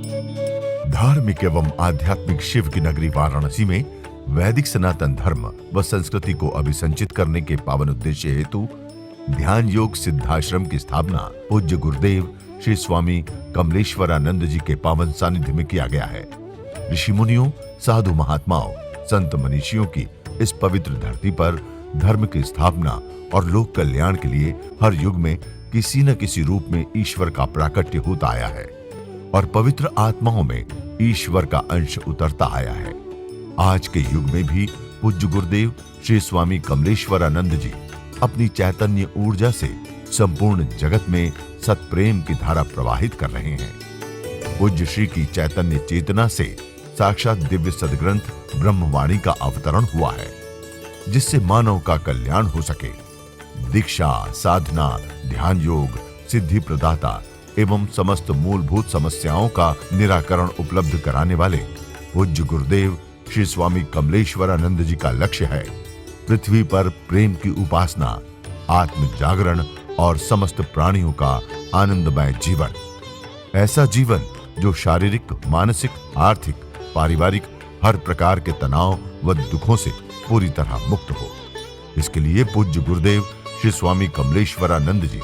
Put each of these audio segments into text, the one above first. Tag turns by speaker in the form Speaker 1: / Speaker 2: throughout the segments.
Speaker 1: धार्मिक एवं आध्यात्मिक शिव की नगरी वाराणसी में वैदिक सनातन धर्म व संस्कृति को अभिसंचित करने के पावन उद्देश्य हेतु ध्यान योग सिद्धाश्रम की स्थापना पूज्य गुरुदेव श्री स्वामी कमलेश्वरानंद जी के पावन सानिध्य में किया गया है। ऋषि मुनियों, साधु महात्माओं, संत मनीषियों की इस पवित्र धरती पर धर्म की स्थापना और लोक कल्याण के लिए हर युग में किसी न किसी रूप में ईश्वर का प्राकट्य होता आया है और पवित्र आत्माओं में ईश्वर का अंश उतरता आया है। आज के युग में भी पूज्य गुरुदेव श्री स्वामी कमलेश्वरानंद जी अपनी चैतन्य ऊर्जा से संपूर्ण जगत में सत्प्रेम की धारा प्रवाहित कर रहे हैं। पूज्य श्री की चैतन्य चेतना से साक्षात दिव्य सदग्रंथ ब्रह्मवाणी का अवतरण हुआ है, जिससे मानव का कल्याण हो सके। दीक्षा, साधना, ध्यान योग, सिद्धि प्रदाता एवं समस्त मूलभूत समस्याओं का निराकरण उपलब्ध कराने वाले पूज्य गुरुदेव श्री स्वामी कमलेश्वरानंद जी का लक्ष्य है पृथ्वी पर प्रेम की उपासना, आत्म जागरण और समस्त प्राणियों का आनंदमय जीवन। ऐसा जीवन जो शारीरिक, मानसिक, आर्थिक, पारिवारिक हर प्रकार के तनाव व दुखों से पूरी तरह मुक्त हो। इसके लिए पूज्य गुरुदेव श्री स्वामी कमलेश्वरानंद जी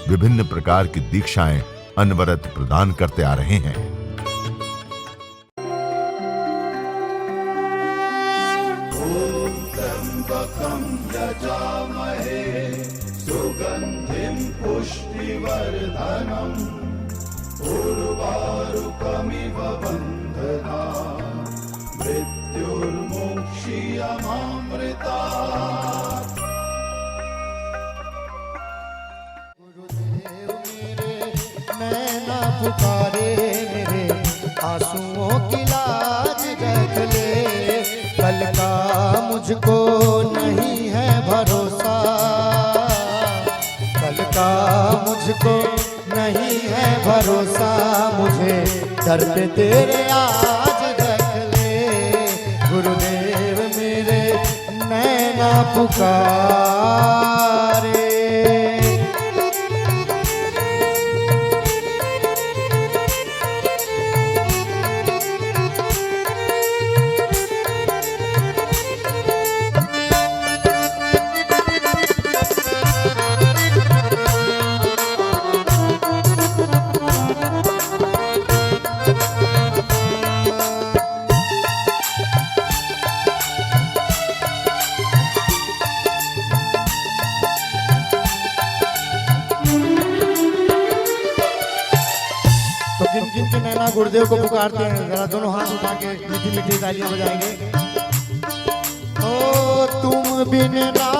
Speaker 1: विभिन्न प्रकार की दीक्षाएं अनवरत प्रदान करते आ रहे हैं।
Speaker 2: ओम त्र्यंबकं यजामहे सुगंधिं पुष्टिवर्धनम् उर्वारुकमिव बन्धनात् मृत्युर्मुक्षीयमामृतात्।
Speaker 3: पुकारे मेरे आंसुओं की लाज रख ले। कल का मुझको नहीं है भरोसा, कल का मुझको नहीं है भरोसा। मुझे दर्द तेरे आज रख ले। गुरुदेव मेरे नैना पुकारे। जिनके नैना गुरुदेव को पुकारते हैं, जरा दोनों हाथ उठा के मीठी मीठी तालियां बजाएंगे। ओ तुम बिन ना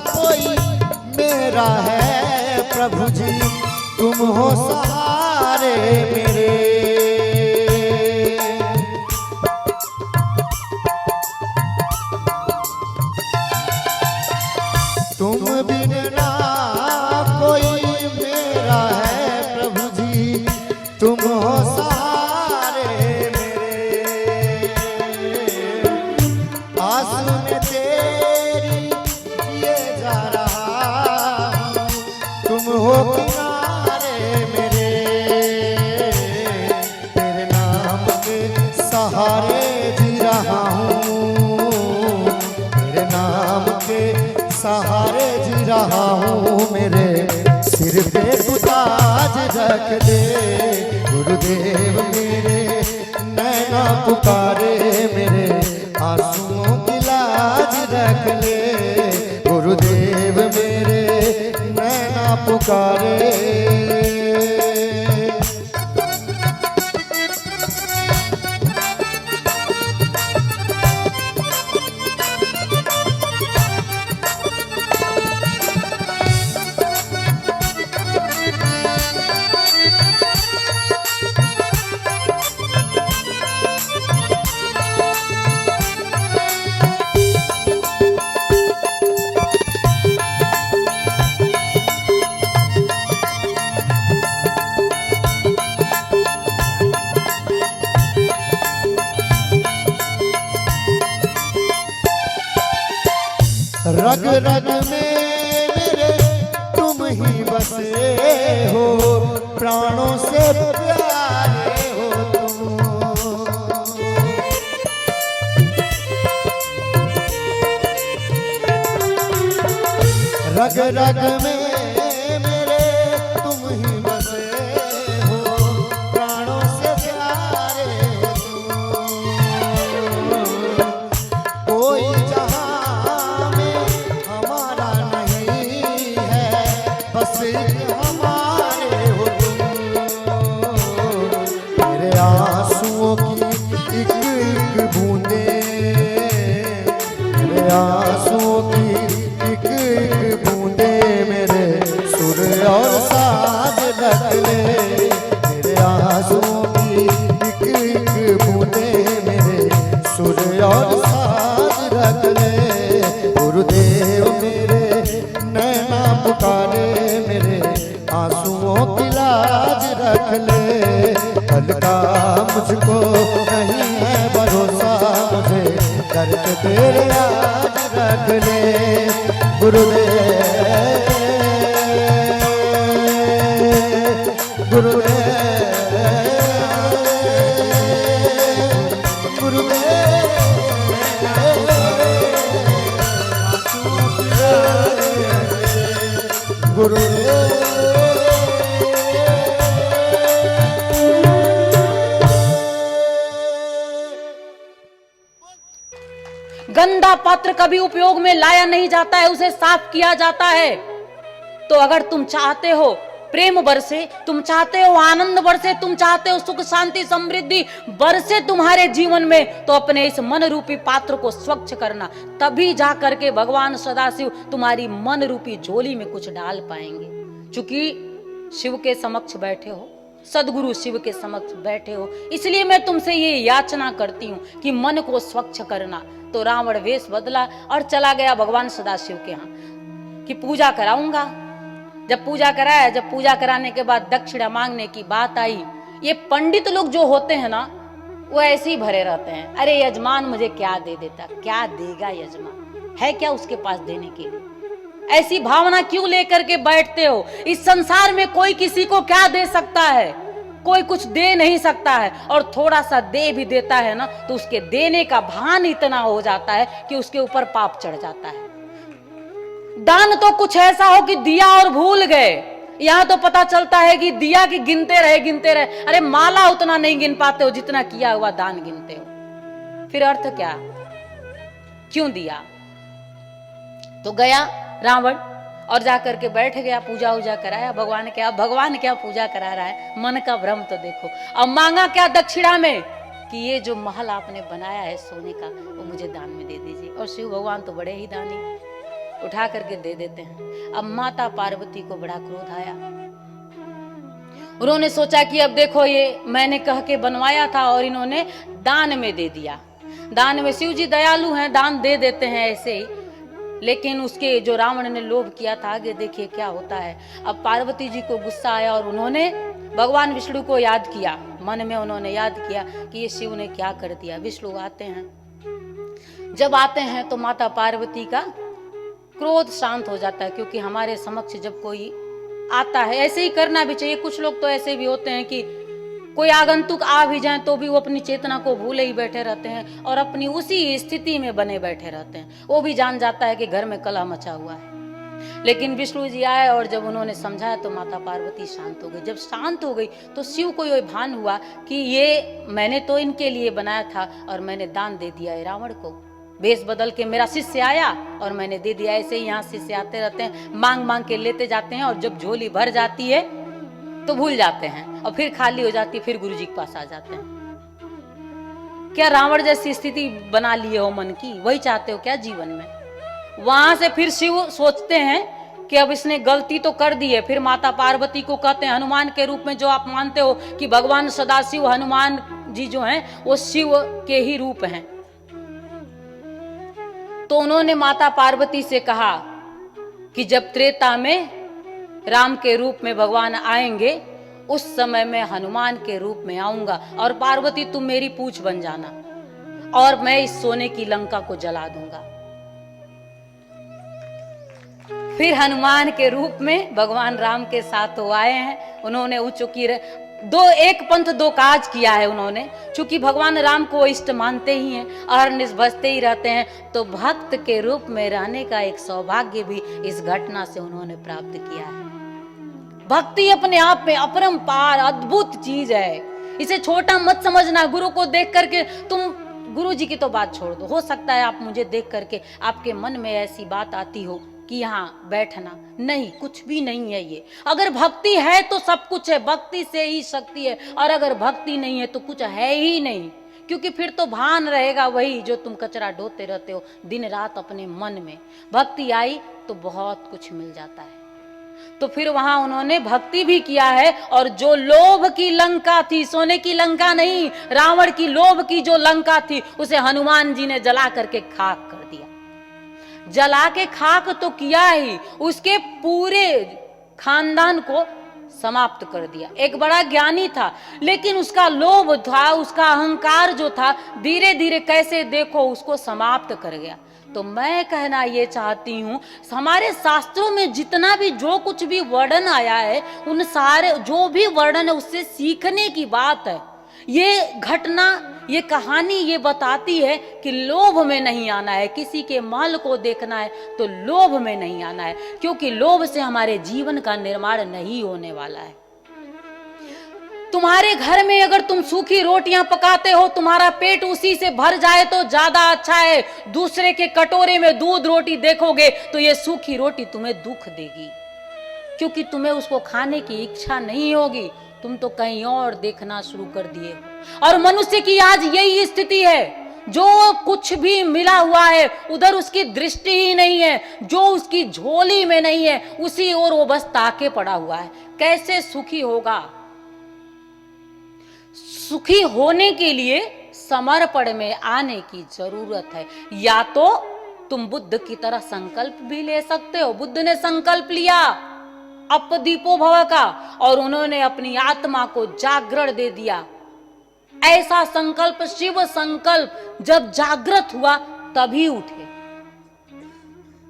Speaker 3: कोई मेरा है प्रभु जी, तुम हो सहारे मेरे। तुम बिन ना कोई मेरा है प्रभु जी, तुम हो सहारे मेरे। आस में तेरी जिए जा रहा हूँ, तुम हो किनारे मेरे। तेरे नाम के सहारे जी रहा हूँ, तेरे नाम के सहारे जी रहा हूँ। मेरे सिर पे ताज रख दे। गुरुदेव मेरे नैना पुकारे, मेरे आंसुओं की लाज रख ले। गुरुदेव मेरे नैना पुकारे। रग रग में मेरे तुम ही बसे हो, प्राणों से प्यारे हो तुम। रग रग में मेरे तुम ही बसे हो, प्राणों से प्यारे तुम। कोई जहां में हमारा नहीं है, बस हमारे हो तुम। मेरे आंसुओं की एक एक बूंदे, मेरे आंसुओं की एक एक बूंदे मेरे सुर और साज रख ले। मेरे आंसुओं की एक एक बूंदे मेरे सुर और साज रख ले। गुरुदेव मेरे नैना पुकारे, मेरे आंसुओं की लाज रख ले। कल का मुझको नहीं है भरोसा, मुझे दर्द तेरे आज रख ले। गुरुदेव गुरुदेव गुरुदेव गुरुदेव।
Speaker 4: गंदा पात्र कभी उपयोग में लाया नहीं जाता है, उसे साफ किया जाता है। तो अगर तुम चाहते हो प्रेम बरसे, तुम चाहते हो आनंद बरसे, तुम चाहते हो सुख शांति समृद्धि बरसे तुम्हारे जीवन में, तो अपने इस मन रूपी पात्र को स्वच्छ करना। तभी जा करके भगवान सदाशिव तुम्हारी मन रूपी झोली में कुछ डाल पाएंगे। क्योंकि शिव के समक्ष बैठे हो, सदगुरु शिव के समक्ष बैठे हो, इसलिए मैं तुमसे ये याचना करती हूँ कि मन को स्वच्छ करना। तो रावण वेश बदला और चला गया भगवान सदाशिव के यहाँ कि पूजा कराऊंगा। जब पूजा कराया, जब पूजा कराने के बाद दक्षिणा मांगने की बात आई, ये पंडित लोग जो होते हैं ना, वो ऐसे ही भरे रहते हैं। अरे यजमान मुझे क्या दे देता, क्या देगा यजमान, है क्या उसके पास देने के लिए? ऐसी भावना क्यों लेकर के बैठते हो? इस संसार में कोई किसी को क्या दे सकता है? कोई कुछ दे नहीं सकता है। और थोड़ा सा दे भी देता है ना, तो उसके देने का भान इतना हो जाता है कि उसके ऊपर पाप चढ़ जाता है। दान तो कुछ ऐसा हो कि दिया और भूल गए। यहां तो पता चलता है कि दिया की गिनते रहे गिनते रहे। अरे माला उतना नहीं गिन पाते हो जितना किया हुआ दान गिनते हो। फिर अर्थ क्या? क्यों दिया? तो गया रावण और जाकर के बैठ गया, पूजा उजा कराया। भगवान क्या पूजा करा रहा है, मन का भ्रम तो देखो। अब मांगा क्या दक्षिणा में कि ये जो महल आपने बनाया है सोने का, वो मुझे दान में दे दीजिए। और शिव भगवान तो बड़े ही दानी, उठा करके दे देते हैं। अब माता पार्वती को बड़ा क्रोध आया। उन्होंने सोचा कि अब देखो, ये मैंने कह के बनवाया था और इन्होंने दान में दे दिया। दान में शिव जी दयालु हैं, दान दे देते हैं ऐसे ही। लेकिन उसके जो रावण ने लोभ किया था, आगे देखिए क्या होता है। अब पार्वती जी को गुस्सा आया और उन्होंने भगवान विष्णु को याद किया। मन में उन्होंने याद किया कि ये शिव ने क्या कर दिया। विष्णु आते हैं, जब आते हैं तो माता पार्वती का क्रोध शांत हो जाता है। क्योंकि हमारे समक्ष जब कोई आता है, ऐसे ही करना भी चाहिए। कुछ लोग तो ऐसे भी होते हैं कि कोई आगंतुक आ भी जाए तो भी वो अपनी चेतना को भूले ही बैठे रहते हैं और अपनी उसी स्थिति में बने बैठे रहते हैं। वो भी जान जाता है कि घर में कलह मचा हुआ है। लेकिन विष्णु जी आए और जब उन्होंने समझाया तो माता पार्वती शांत हो गई। जब शांत हो गई तो शिव को ये भान हुआ कि ये मैंने तो इनके लिए बनाया था और मैंने दान दे दिया है रावण को। वेश बदल के मेरा शिष्य आया और मैंने दे दिया। ऐसे ही यहाँ शिष्य आते रहते हैं, मांग मांग के लेते जाते हैं और जब झोली भर जाती है तो भूल जाते हैं और फिर खाली हो जाती है, फिर गुरु जी के पास आ जाते हैं। क्या रावण जैसी स्थिति बना लिए हो मन की? वही चाहते हो क्या जीवन में? वहां से फिर शिव सोचते हैं कि अब इसने गलती तो कर दी है। फिर माता पार्वती को कहते हैं, हनुमान के रूप में जो आप मानते हो कि भगवान सदाशिव हनुमान जी जो हैं वो शिव के ही रूप हैं, तो उन्होंने माता पार्वती से कहा कि जब त्रेता में राम के रूप में भगवान आएंगे, उस समय मैं हनुमान के रूप में आऊंगा और पार्वती तुम मेरी पूछ बन जाना और मैं इस सोने की लंका को जला दूंगा। फिर हनुमान के रूप में भगवान राम के साथ वो आए हैं। उन्होंने एक पंथ दो काज किया है उन्होंने। चूंकि भगवान राम को इष्ट मानते ही हैं, अहरनिश भजते ही रहते हैं, तो भक्त के रूप में रहने का एक सौभाग्य भी इस घटना से उन्होंने प्राप्त किया है। भक्ति अपने आप में अपरंपार अद्भुत चीज है, इसे छोटा मत समझना। गुरु को देख करके तुम, गुरु जी की तो बात छोड़ दो, हो सकता है आप मुझे देख करके आपके मन में ऐसी बात आती हो कि यहाँ बैठना, नहीं, कुछ भी नहीं है ये। अगर भक्ति है तो सब कुछ है, भक्ति से ही शक्ति है, और अगर भक्ति नहीं है तो कुछ है ही नहीं। क्योंकि फिर तो भान रहेगा वही जो तुम कचरा ढोते रहते हो दिन रात अपने मन में। भक्ति आई तो बहुत कुछ मिल जाता है। तो फिर वहां उन्होंने भक्ति भी किया है, और जो लोभ की लंका थी, सोने की लंका नहीं, रावण की लोभ की जो लंका थी, उसे हनुमान जी ने जला करके खाक कर दिया। जला के खाक तो किया ही, उसके पूरे खानदान को समाप्त कर दिया। एक बड़ा ज्ञानी था, लेकिन उसका लोभ था, उसका अहंकार जो था, धीरे धीरे कैसे देखो उसको समाप्त कर गया। तो मैं कहना ये चाहती हूं, हमारे शास्त्रों में जितना भी जो कुछ भी वर्णन आया है, उन सारे जो भी वर्णन है उससे सीखने की बात है। ये घटना, ये कहानी ये बताती है कि लोभ में नहीं आना है। किसी के महल को देखना है तो लोभ में नहीं आना है, क्योंकि लोभ से हमारे जीवन का निर्माण नहीं होने वाला है। तुम्हारे घर में अगर तुम सूखी रोटियां पकाते हो, तुम्हारा पेट उसी से भर जाए तो ज्यादा अच्छा है। दूसरे के कटोरे में दूध रोटी देखोगे तो ये सूखी रोटी तुम्हें दुख देगी, क्योंकि तुम्हें उसको खाने की इच्छा नहीं होगी, तुम तो कहीं और देखना शुरू कर दिए हो। और मनुष्य की आज यही स्थिति है, जो कुछ भी मिला हुआ है उधर उसकी दृष्टि ही नहीं है, जो उसकी झोली में नहीं है उसी ओर वो बस ताके पड़ा हुआ है। कैसे सुखी होगा? सुखी होने के लिए समर्पण में आने की जरूरत है। या तो तुम बुद्ध की तरह संकल्प भी ले सकते हो। बुद्ध ने संकल्प लिया अपदीपो भव का, और उन्होंने अपनी आत्मा को जागरण दे दिया। ऐसा संकल्प, शिव संकल्प जब जागृत हुआ तभी उठे।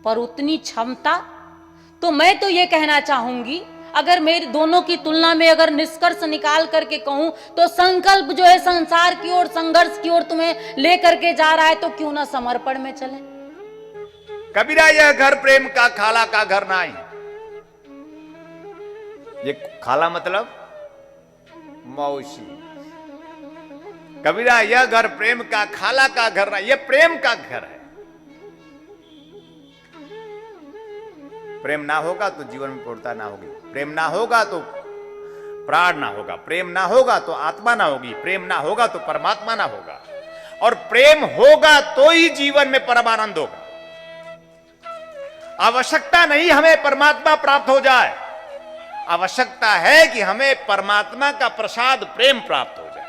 Speaker 4: पर उतनी क्षमता, तो मैं तो ये कहना चाहूंगी, अगर मेरी दोनों की तुलना में अगर निष्कर्ष निकाल करके कहूं, तो संकल्प जो है संसार की ओर, संघर्ष की ओर तुम्हें लेकर के जा रहा है, तो क्यों ना समर्पण में चले।
Speaker 5: कबीरा यह घर प्रेम का, खाला का घर नाई। ये खाला मतलब मौसी। कबीरा यह घर प्रेम का, खाला का घर नाई। ये प्रेम का घर है। प्रेम ना होगा तो जीवन में पूर्णता ना होगी। प्रेम ना होगा तो प्राण ना होगा। प्रेम ना होगा तो आत्मा ना होगी। प्रेम ना होगा तो परमात्मा ना होगा। और प्रेम होगा तो ही जीवन में परमानंद होगा। आवश्यकता नहीं हमें परमात्मा प्राप्त हो जाए, आवश्यकता है कि हमें परमात्मा का प्रसाद प्रेम प्राप्त हो जाए।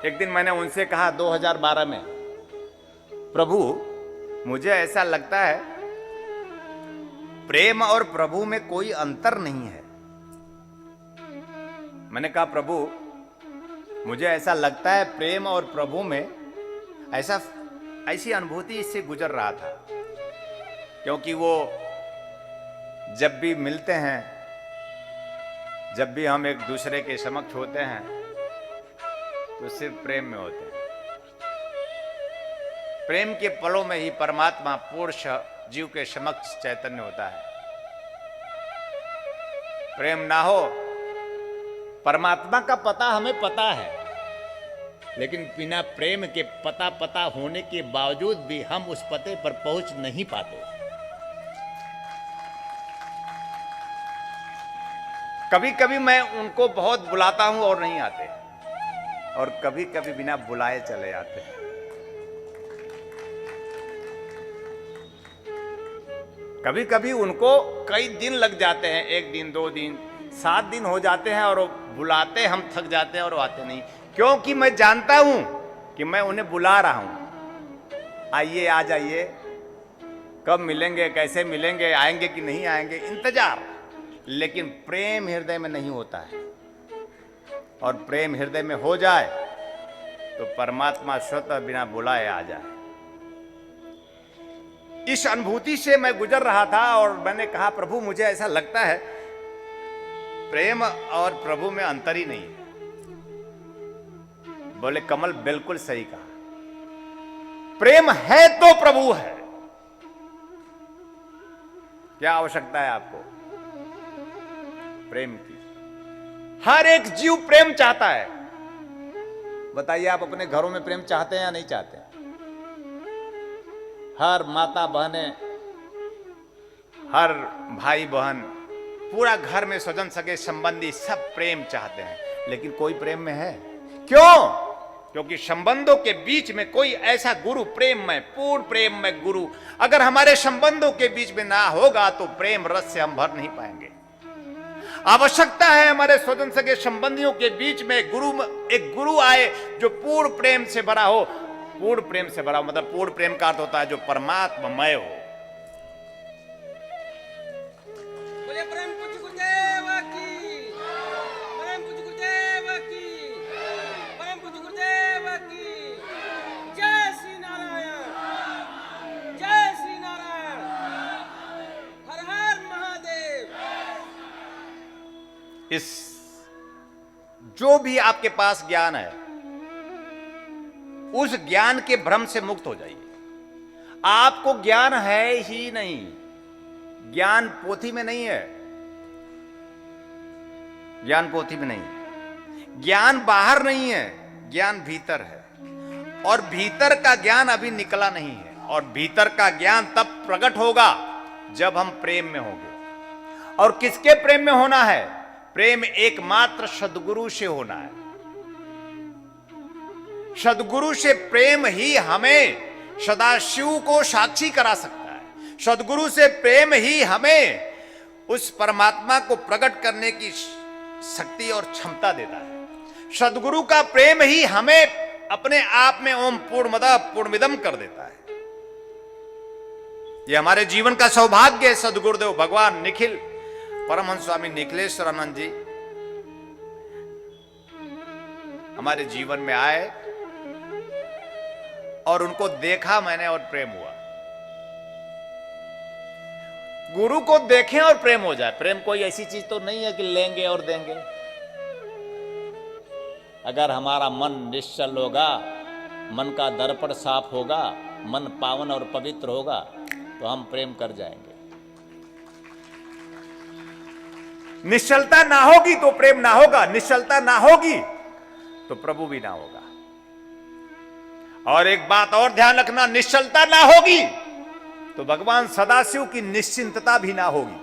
Speaker 5: एक दिन मैंने उनसे कहा 2012 में, प्रभु मुझे ऐसा लगता है प्रेम और प्रभु में कोई अंतर नहीं है। मैंने कहा प्रभु मुझे ऐसा लगता है प्रेम और प्रभु में ऐसी अनुभूति इससे गुजर रहा था, क्योंकि वो जब भी मिलते हैं, जब भी हम एक दूसरे के समक्ष होते हैं तो सिर्फ प्रेम में होते हैं। प्रेम के पलों में ही परमात्मा पुरुष जीव के समक्ष चैतन्य होता है। प्रेम ना हो, परमात्मा का पता हमें पता है, लेकिन बिना प्रेम के पता होने के बावजूद भी हम उस पते पर पहुंच नहीं पाते। कभी कभी मैं उनको बहुत बुलाता हूं और नहीं आते, और कभी कभी बिना बुलाए चले आते हैं। कभी कभी उनको कई दिन लग जाते हैं, 1 दिन 2 दिन 7 दिन हो जाते हैं, और बुलाते हम थक जाते हैं और वो आते नहीं, क्योंकि मैं जानता हूं कि मैं उन्हें बुला रहा हूं, आइए आ जाइए, कब मिलेंगे, कैसे मिलेंगे, आएंगे कि नहीं आएंगे, इंतजार। लेकिन प्रेम हृदय में नहीं होता है, और प्रेम हृदय में हो जाए तो परमात्मा स्वतः बिना बुलाए आ जाए। इस अनुभूति से मैं गुजर रहा था और मैंने कहा प्रभु मुझे ऐसा लगता है प्रेम और प्रभु में अंतर ही नहीं है। बोले कमल बिल्कुल सही कहा, प्रेम है तो प्रभु है। क्या आवश्यकता है आपको? प्रेम की। हर एक जीव प्रेम चाहता है। बताइए आप अपने घरों में प्रेम चाहते हैं या नहीं चाहते? हर माता बहनें, हर भाई बहन, पूरा घर में स्वजन सगे संबंधी सब प्रेम चाहते हैं, लेकिन कोई प्रेम में है? क्यों? क्योंकि संबंधों के बीच में कोई ऐसा गुरु प्रेम में, पूर्ण प्रेम में गुरु अगर हमारे संबंधों के बीच में ना होगा तो प्रेम रस से हम भर नहीं पाएंगे। आवश्यकता है हमारे स्वजन सगे संबंधियों के बीच में एक गुरु आए जो पूर्ण प्रेम से भरा हो। पूर्ण प्रेम से भरा हो मतलब पूर्ण प्रेम का अर्थ होता है जो परमात्ममय हो।
Speaker 6: बोले परम पूज्य गुरुदेव की, परम पूज्य गुरुदेव की, परम पूज्य गुरुदेव की। जय श्री नारायण, जय श्री नारायण, हर हर महादेव।
Speaker 5: इस जो भी आपके पास ज्ञान है उस ज्ञान के भ्रम से मुक्त हो जाइए। आपको ज्ञान है ही नहीं, ज्ञान पोथी में नहीं है, ज्ञान पोथी में नहीं, ज्ञान बाहर नहीं है, ज्ञान भीतर है। और भीतर का ज्ञान अभी निकला नहीं है, और भीतर का ज्ञान तब प्रकट होगा जब हम प्रेम में होंगे। और किसके प्रेम में होना है? प्रेम एकमात्र सद्गुरु से होना है। सद्गुरु से प्रेम ही हमें सदाशिव को साक्षी करा सकता है। सद्गुरु से प्रेम ही हमें उस परमात्मा को प्रकट करने की शक्ति और क्षमता देता है। सद्गुरु का प्रेम ही हमें अपने आप में ओम पूर्णमदः पूर्णमिदम् कर देता है। यह हमारे जीवन का सौभाग्य है। सद्गुरुदेव भगवान निखिल परमहंस स्वामी निखिलेश्वरानंद जी हमारे जीवन में आए और उनको देखा मैंने और प्रेम हुआ। गुरु को देखें और प्रेम हो जाए। प्रेम कोई ऐसी चीज तो नहीं है कि लेंगे और देंगे। अगर हमारा मन निश्चल होगा, मन का दर्पण साफ होगा, मन पावन और पवित्र होगा तो हम प्रेम कर जाएंगे। निश्चलता ना होगी तो प्रेम ना होगा, निश्चलता ना होगी तो प्रभु भी ना होगा। और एक बात और ध्यान रखना, निश्चलता ना होगी तो भगवान सदाशिव की निश्चिंतता भी ना होगी।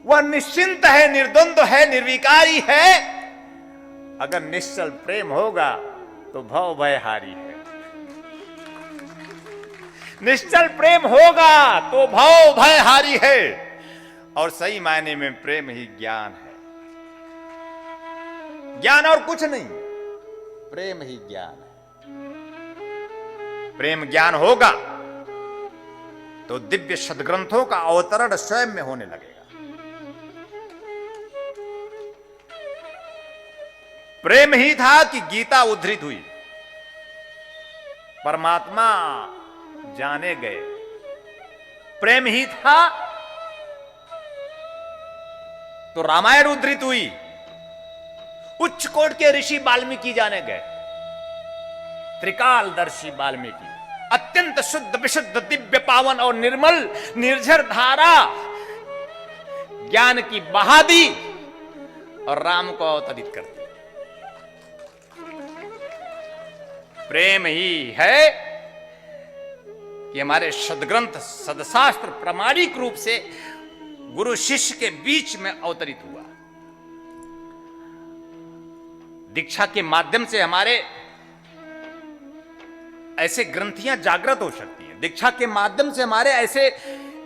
Speaker 5: वह निश्चिंत है, निर्द्वंद्व है, निर्विकारी है। अगर निश्चल प्रेम होगा तो भव भय हारी है। निश्चल प्रेम होगा तो भव भय हारी है। और सही मायने में प्रेम ही ज्ञान है। ज्ञान और कुछ नहीं, प्रेम ही ज्ञान है। प्रेम ज्ञान होगा तो दिव्य सद्ग्रंथों का अवतरण स्वयं में होने लगेगा। प्रेम ही था कि गीता उद्धृत हुई, परमात्मा जाने गए। प्रेम ही था तो रामायण उद्धृत हुई, उच्च कोट के ऋषि वाल्मीकि जाने गए। त्रिकालदर्शी वाल्मीकि अत्यंत शुद्ध विशुद्ध दिव्य पावन और निर्मल निर्झर धारा ज्ञान की बहा दी और राम को अवतरित कर दिया। प्रेम ही है कि हमारे सदग्रंथ सदशास्त्र प्रामाणिक रूप से गुरु शिष्य के बीच में अवतरित हुआ। दीक्षा के माध्यम से हमारे ऐसे ग्रंथियां जागृत हो सकती हैं। दीक्षा के माध्यम से हमारे ऐसे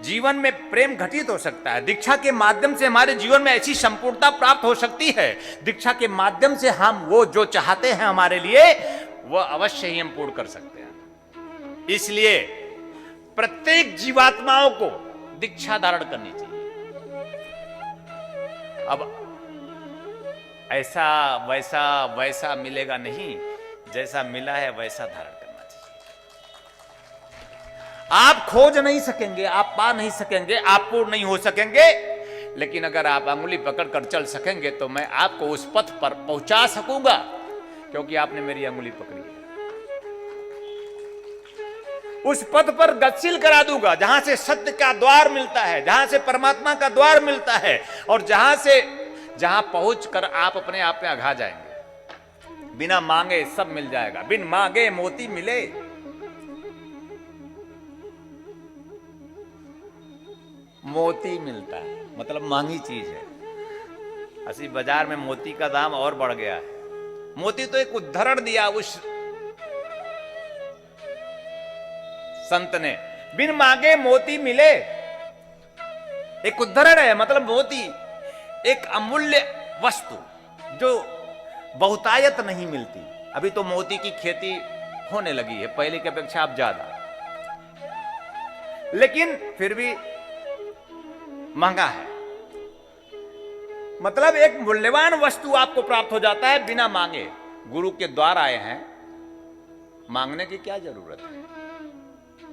Speaker 5: जीवन में प्रेम घटित हो सकता है। दीक्षा के माध्यम से हमारे जीवन में ऐसी संपूर्णता प्राप्त हो सकती है। दीक्षा के माध्यम से हम वो जो चाहते हैं हमारे लिए वह अवश्य ही हम पूर्ण कर सकते हैं। इसलिए प्रत्येक जीवात्माओं को दीक्षा धारण करनी चाहिए। अब ऐसा वैसा वैसा मिलेगा नहीं, जैसा मिला है वैसा धारण करना चाहिए। आप खोज नहीं सकेंगे, आप पा नहीं सकेंगे, आप पूर्ण नहीं हो सकेंगे, लेकिन अगर आप अंगुली पकड़कर चल सकेंगे तो मैं आपको उस पथ पर पहुंचा सकूंगा, क्योंकि आपने मेरी अंगुली पकड़ी है। उस पथ पर गतिशील करा दूंगा, जहां से सत्य का द्वार मिलता है, जहां से परमात्मा का द्वार मिलता है, और जहां पहुंचकर आप अपने आप में अघा जाएंगे। बिना मांगे सब मिल जाएगा। बिन मांगे मोती मिले। मोती मिलता है मतलब महंगी चीज है। असी बाजार में मोती का दाम और बढ़ गया है। मोती तो एक उदाहरण दिया उस संत ने, बिन मांगे मोती मिले। एक उदाहरण है, मतलब मोती एक अमूल्य वस्तु जो बहुतायत नहीं मिलती। अभी तो मोती की खेती होने लगी है, पहले की अपेक्षा अब ज्यादा, लेकिन फिर भी महंगा है। मतलब एक मूल्यवान वस्तु आपको प्राप्त हो जाता है बिना मांगे। गुरु के द्वार आए हैं, मांगने की क्या जरूरत है।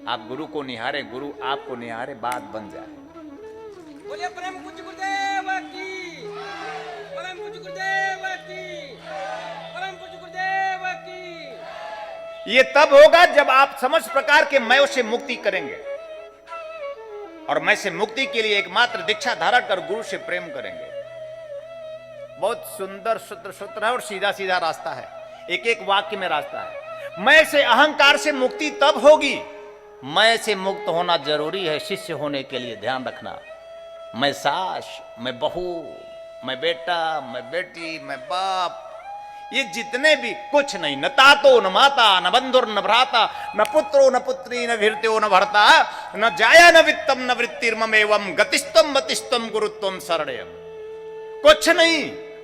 Speaker 5: आप गुरु को निहारे, गुरु आपको निहारे, बात बन जाए।
Speaker 6: बोलिए परम पूज्य गुरुदेव की, परम पूज्य गुरुदेव की, परम पूज्य गुरुदेव की।
Speaker 5: ये तब होगा जब आप समस्त प्रकार के मैं से मुक्ति करेंगे, और मैं से मुक्ति के लिए एकमात्र दीक्षा धारण कर गुरु से प्रेम करेंगे। बहुत सुंदर सूत्र है और सीधा सीधा रास्ता है, एक एक वाक्य में रास्ता है। मैं से अहंकार से मुक्ति तब होगी, मैं से मुक्त होना जरूरी है शिष्य होने के लिए। ध्यान रखना, मैं सास, मैं बहू, मैं बेटा, मैं बेटी, मैं बाप, ये जितने भी कुछ नहीं, न तातो न माता न बंधुर न भ्राता न पुत्रो न पुत्री न भीर्त्यो न भर्ता न जाया न वित्तम न वृत्तिर्मम एवं गतिस्तम मतिस्तम गुरुत्वम शरणयम। कुछ नहीं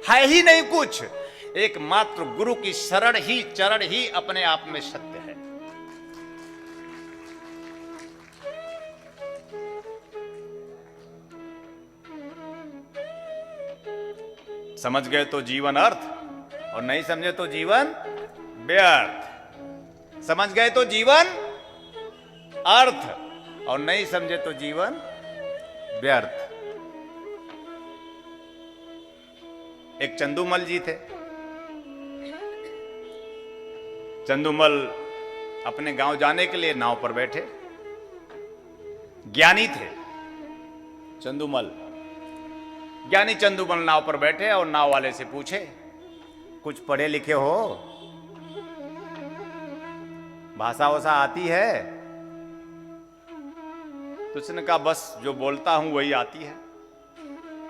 Speaker 5: है, ही नहीं कुछ, एकमात्र गुरु की शरण ही, चरण ही अपने आप में सत्य है। समझ गए तो जीवन अर्थ, और नहीं समझे तो जीवन व्यर्थ। समझ गए तो जीवन अर्थ, और नहीं समझे तो जीवन व्यर्थ। एक चंदूमल जी थे। चंदूमल अपने गांव जाने के लिए नाव पर बैठे। ज्ञानी थे चंदूमल। ज्ञानी चंदूमल नाव पर बैठे और नाव वाले से पूछे, कुछ पढ़े लिखे हो, भाषा वसा आती है? तो उसने कहा, बस जो बोलता हूं वही आती है,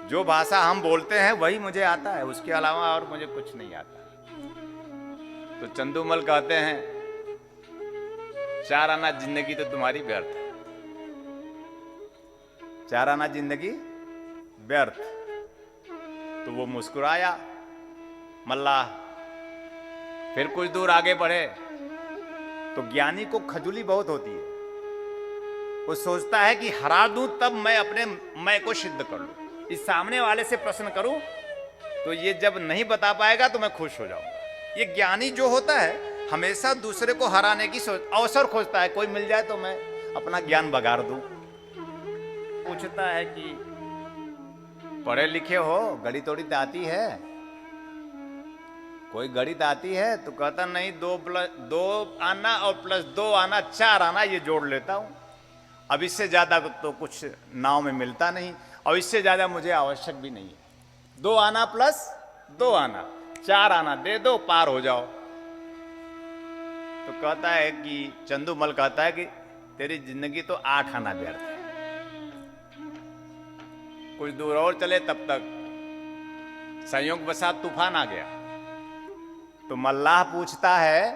Speaker 5: जो भाषा हम बोलते हैं वही मुझे आता है, उसके अलावा और मुझे कुछ नहीं आता। तो चंदूमल कहते हैं, 4 आना जिंदगी तो तुम्हारी व्यर्थ है, 4 आना जिंदगी व्यर्थ। तो वो मुस्कुराया मल्लाह। फिर कुछ दूर आगे बढ़े तो ज्ञानी को खजुली बहुत होती है। वो सोचता है कि हरा दूं तब मैं अपने मैं को सिद्ध कर लूं। इस सामने वाले से प्रश्न करूं तो ये जब नहीं बता पाएगा तो मैं खुश हो जाऊंगा। ये ज्ञानी जो होता है हमेशा दूसरे को हराने की अवसर खोजता है, कोई मिल जाए तो मैं अपना ज्ञान बगाड़ दूं। पूछता है कि पढ़े लिखे हो, गणित वणित आती है? कोई गणित आती है? तो कहता नहीं, 2 आना और +2 आना 4 आना ये जोड़ लेता हूं। अब इससे ज्यादा तो कुछ नाव में मिलता नहीं, और इससे ज्यादा मुझे आवश्यक भी नहीं है। 2 आना +2 आना 4 आना दे दो, पार हो जाओ। तो कहता है कि चंदूमल कहता है कि तेरी जिंदगी तो 8 आना व्यर्थ है। कुछ दूर और चले तब तक संयोग बसात तूफान आ गया। तो मल्लाह पूछता है,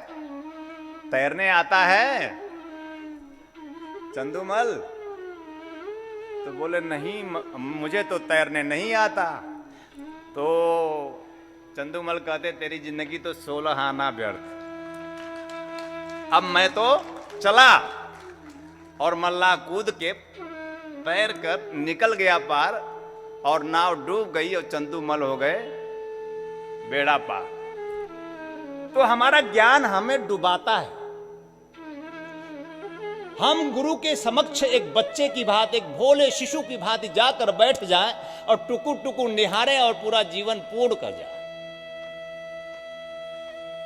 Speaker 5: तैरने आता है चंदूमल? तो बोले नहीं, मुझे तो तैरने नहीं आता। तो चंदूमल कहते, तेरी जिंदगी तो 16 आना व्यर्थ। अब मैं तो चला। और मल्लाह कूद के तैर कर निकल गया पार, और नाव डूब गई और चंदूमल हो गए बेड़ा पार। तो हमारा ज्ञान हमें डुबाता है। हम गुरु के समक्ष एक बच्चे की भांति, एक भोले शिशु की भांति जाकर बैठ जाएं और टुकुर टुकुर निहारें और पूरा जीवन पूर्ण कर जाए।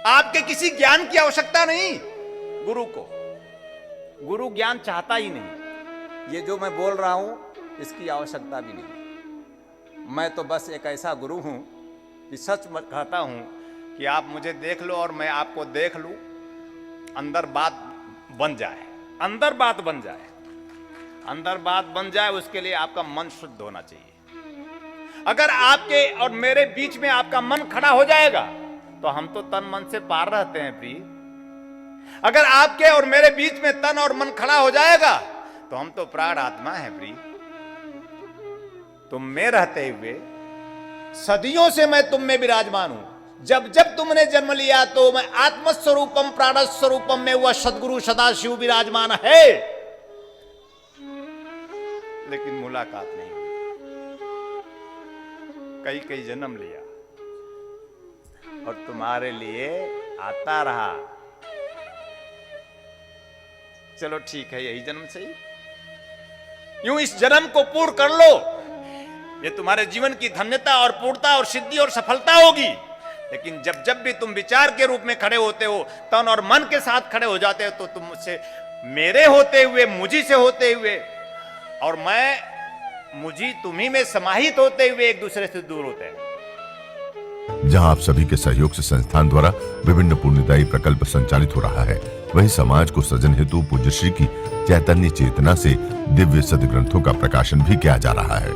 Speaker 5: आपके किसी ज्ञान की आवश्यकता नहीं गुरु को, गुरु ज्ञान चाहता ही नहीं। ये जो मैं बोल रहा हूं इसकी आवश्यकता भी नहीं। मैं तो बस एक ऐसा गुरु हूं कि सच कहता हूं कि आप मुझे देख लो और मैं आपको देख लूं, अंदर बात बन जाए, अंदर बात बन जाए, अंदर बात बन जाए, उसके लिए आपका मन शुद्ध होना चाहिए। अगर आपके और मेरे बीच में आपका मन खड़ा हो जाएगा तो हम तो तन मन से पार रहते हैं प्रिय। अगर आपके और मेरे बीच में तन और मन खड़ा हो जाएगा तो हम तो प्राण आत्मा है प्रिय। तुम में रहते हुए सदियों से मैं तुम में विराजमान हूं। जब जब तुमने जन्म लिया तो मैं आत्मस्वरूपम प्राणस्वरूपम में वह सदगुरु सदाशिव विराजमान है, लेकिन मुलाकात नहीं हुई। कई कई जन्म लिया और तुम्हारे लिए आता रहा। चलो ठीक है, यही जन्म सही, यूं इस जन्म को पूर्ण कर लो। ये तुम्हारे जीवन की धन्यता और पूर्णता और सिद्धि और सफलता होगी। लेकिन जब जब भी तुम विचार के रूप में खड़े होते हो, तन और मन के साथ खड़े हो जाते हो, तो तुम मुझसे, मेरे होते हुए, मुझी से होते हुए, और मैं मुझी तुम्ही में समाहित होते हुए एक दूसरे से दूर होते हैं।
Speaker 1: जहां आप सभी के सहयोग से संस्थान द्वारा विभिन्न पुण्यदायी प्रकल्प संचालित हो रहा है, वहीं समाज को सृजन हेतु पूज्य श्री की चैतन्य चेतना से दिव्य सदग्रंथों का प्रकाशन भी किया जा रहा है।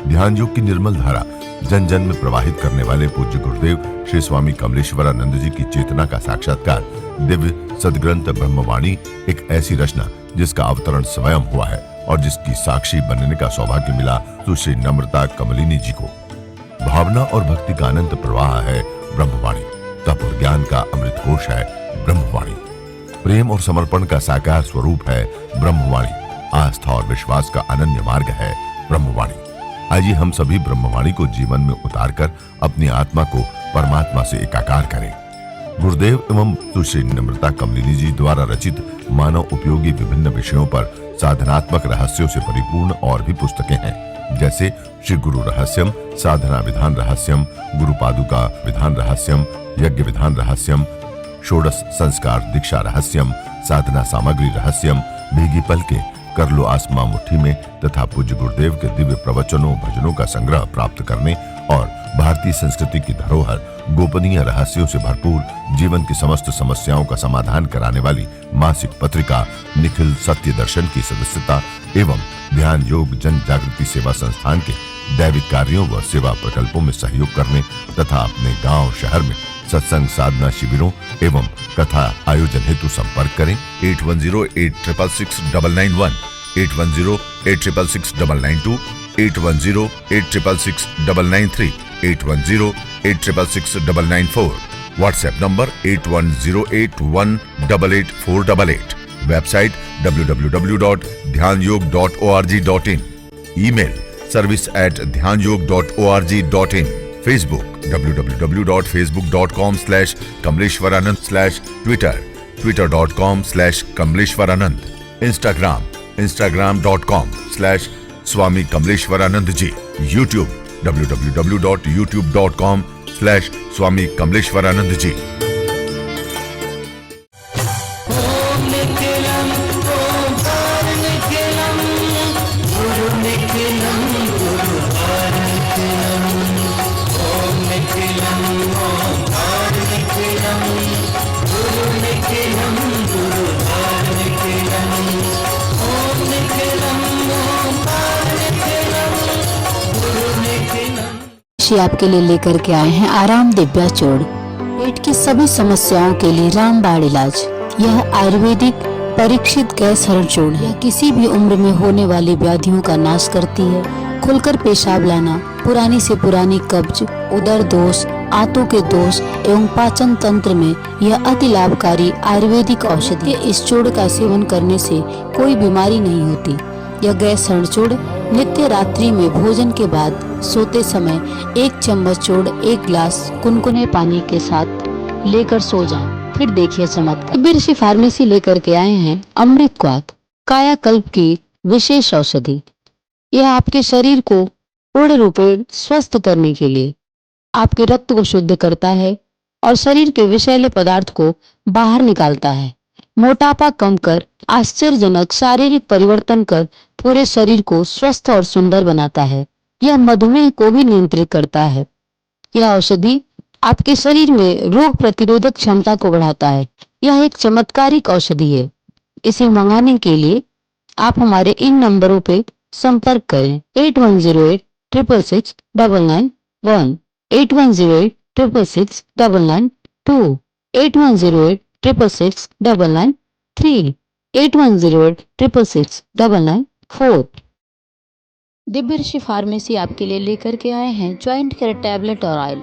Speaker 1: ध्यान योग की निर्मल धारा जन जन में प्रवाहित करने वाले पूज्य गुरुदेव श्री स्वामी कमलेश्वरानंद जी की चेतना का साक्षात्कार दिव्य सदग्रंथ ब्रह्मवाणी एक ऐसी रचना जिसका अवतरण स्वयं हुआ है और जिसकी साक्षी बनने का सौभाग्य मिला सुश्री नम्रता कमलिनी जी को। भावना और भक्ति का अनंत प्रवाह है ब्रह्मवाणी, तप और ज्ञान का अमृत कोश है ब्रह्मवाणी, प्रेम और समर्पण का साकार स्वरूप है ब्रह्मवाणी, आस्था और विश्वास का अनन्य मार्ग है ब्रह्मवाणी। आइए हम सभी ब्रह्मवाणी को जीवन में उतारकर अपनी आत्मा को परमात्मा से एकाकार करें। गुरुदेव एवं सुश्री नम्रता कमलिनी जी द्वारा रचित मानव उपयोगी विभिन्न विषयों पर साधनात्मक रहस्यों से परिपूर्ण और भी पुस्तकें हैं, जैसे श्री गुरु रहस्यम, साधना विधान रहस्यम, गुरु पादुका विधान रहस्यम, यज्ञ विधान रहस्यम, षोडश संस्कार दीक्षा रहस्यम, साधना सामग्री रहस्यम, भीगी पलके, कर लो आसमां मुट्ठी में तथा पूज्य गुरुदेव के दिव्य प्रवचनों भजनों का संग्रह प्राप्त करने और भारतीय संस्कृति की धरोहर गोपनीय रहस्यों से भरपूर जीवन की समस्त समस्याओं का समाधान कराने वाली मासिक पत्रिका निखिल सत्य दर्शन की सदस्यता एवं ध्यान योग जन जागृति सेवा संस्थान के दैविक कार्यों व सेवा प्रकल्पों में सहयोग करने तथा अपने गांव शहर में सत्संग साधना शिविरों एवं कथा आयोजन हेतु संपर्क करें 8108666991, 8108666992, 8108666993, 8108666994, व्हाट्सएप नंबर 8108188488, वेबसाइट www.dhyanयोग.org.in, ईमेल service@dhyanयोग.org.in, Facebook www.facebook.com/kamleshwaranand, Twitter twitter.com/kamleshwaranand, Instagram instagram.com/Swami Kamleshwaranand ji, YouTube www.youtube.com/Swami Kamleshwaranand ji।
Speaker 7: आपके लिए लेकर के आए हैं आराम दिव्या चूर्ण। पेट की सभी समस्याओं के लिए रामबाण इलाज। यह आयुर्वेदिक परीक्षित गैस हरण चूर्ण है। किसी भी उम्र में होने वाली व्याधियों का नाश करती है। खुलकर पेशाब लाना, पुरानी से पुरानी कब्ज, उदर दोष, आंतों के दोष एवं पाचन तंत्र में यह अति लाभकारी आयुर्वेदिक औषधि है। इस चूर्ण का सेवन करने से कोई बीमारी नहीं होती। यह गैस हरण चूर्ण नित्य रात्रि में भोजन के बाद सोते समय 1 चम्मच चूर्ण 1 गिलास कुनकुने पानी के साथ लेकर सो जाएं। फिर देखिए चमत्कार। ऋषि फार्मेसी लेकर के आए हैं अमृत क्वाथ। कायाकल्प की विशेष औषधि। यह आपके शरीर को पूर्ण रूप से स्वस्थ करने के लिए आपके रक्त को शुद्ध करता है और शरीर के विषैले पदार्थ को बाहर निकालता है। मोटापा कम कर आश्चर्यजनक शारीरिक परिवर्तन कर पूरे शरीर को स्वस्थ और सुंदर बनाता है। यह मधुमेह को भी नियंत्रित करता है। यह औषधि आपके शरीर में रोग प्रतिरोधक क्षमता को बढ़ाता है। यह एक चमत्कारिक औषधि है। इसे मंगाने के लिए आप हमारे इन नंबरों पे संपर्क करें 8108666991, 8108666992, 8108666993, 8108666994। दिव्य ऋषि फार्मेसी आपके लिए लेकर के आए हैं ज्वाइंट केयर टैबलेट और ऑयल,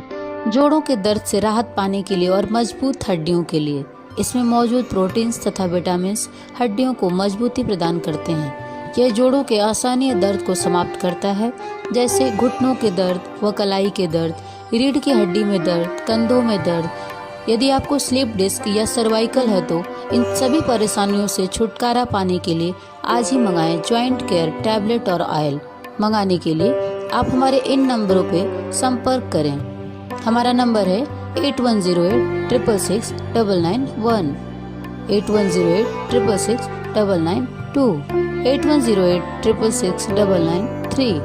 Speaker 7: जोड़ों के दर्द से राहत पाने के लिए और मजबूत हड्डियों के लिए। इसमें मौजूद प्रोटीन्स तथा विटामिन्स हड्डियों को मजबूती प्रदान करते हैं। यह जोड़ों के असहनीय दर्द को समाप्त करता है, जैसे घुटनों के दर्द व कलाई के दर्द, रीढ़ की हड्डी में दर्द, कंधों में दर्द। यदि आपको स्लिप डिस्क या सर्वाइकल है तो इन सभी परेशानियों से छुटकारा पाने के लिए आज ही मंगाएं ज्वाइंट केयर टैबलेट और ऑयल। मंगाने के लिए आप हमारे इन नंबरों पे संपर्क करें। हमारा नंबर है 8108666991, 8108666992, 8108666993,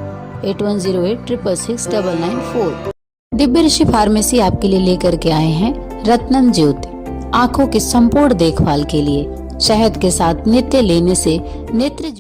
Speaker 7: 8108666994। दिव्य ऋषि फार्मेसी आपके लिए लेकर के आए हैं रत्नम ज्योति, आंखों की संपूर्ण देखभाल के लिए। शहद के साथ नित्य लेने से नेत्र